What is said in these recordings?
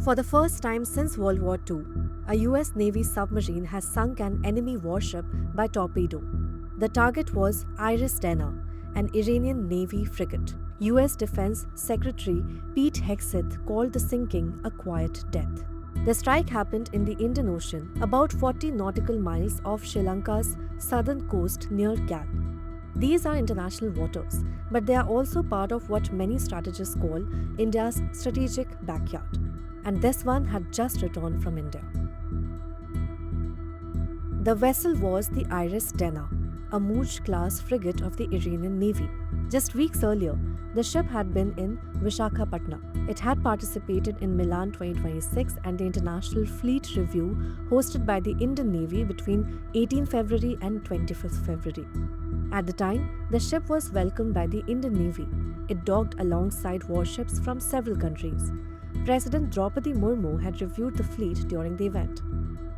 For the first time since World War II, a US Navy submarine has sunk an enemy warship by torpedo. The target was Iris Dena, an Iranian Navy frigate. US Defense Secretary Pete Hegseth called the sinking a quiet death. The strike happened in the Indian Ocean, about 40 nautical miles off Sri Lanka's southern coast near Gal. These are international waters, but they are also part of what many strategists call India's strategic backyard. And this one had just returned from India. The vessel was the Iris Dena, a Mooj-class frigate of the Iranian Navy. Just weeks earlier, the ship had been in Vishakhapatnam. It had participated in Milan 2026 and the International Fleet Review hosted by the Indian Navy between 18 February and 25th February. At the time, the ship was welcomed by the Indian Navy. It docked alongside warships from several countries. President Draupadi Murmu had reviewed the fleet during the event.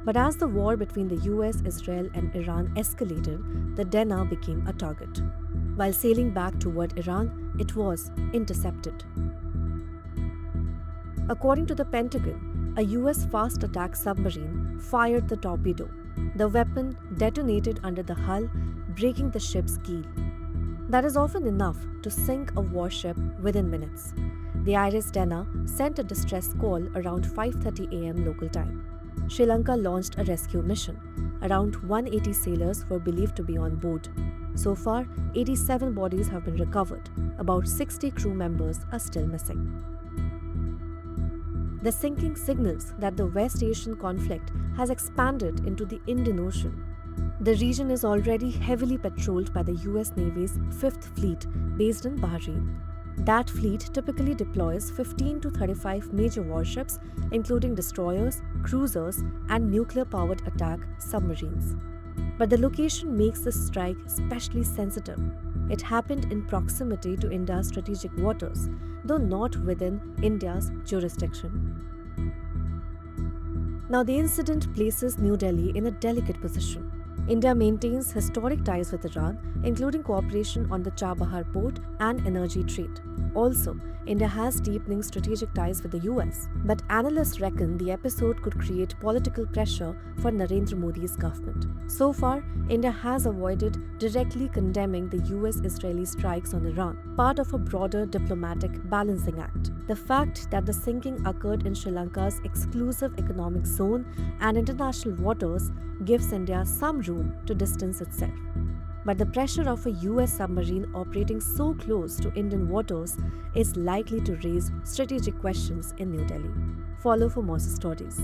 But as the war between the US, Israel, and Iran escalated, the Dena became a target. While sailing back toward Iran, it was intercepted. According to the Pentagon, a US fast attack submarine fired the torpedo. The weapon detonated under the hull, breaking the ship's keel. That is often enough to sink a warship within minutes. The Iris Dena sent a distress call around 5:30 a.m. local time. Sri Lanka launched a rescue mission. Around 180 sailors were believed to be on board. So far, 87 bodies have been recovered. About 60 crew members are still missing. The sinking signals that the West Asian conflict has expanded into the Indian Ocean. The region is already heavily patrolled by the US Navy's 5th Fleet based in Bahrain. That fleet typically deploys 15 to 35 major warships, including destroyers, cruisers, and nuclear-powered attack submarines. But the location makes this strike especially sensitive. It happened in proximity to India's strategic waters, though not within India's jurisdiction. Now, the incident places New Delhi in a delicate position. India maintains historic ties with Iran, including cooperation on the Chabahar port and energy trade. Also, India has deepening strategic ties with the US, but analysts reckon the episode could create political pressure for Narendra Modi's government. So far, India has avoided directly condemning the US-Israeli strikes on Iran, part of a broader diplomatic balancing act. The fact that the sinking occurred in Sri Lanka's exclusive economic zone and international waters gives India some room to distance itself. But the pressure of a US submarine operating so close to Indian waters is likely to raise strategic questions in New Delhi. Follow for more stories.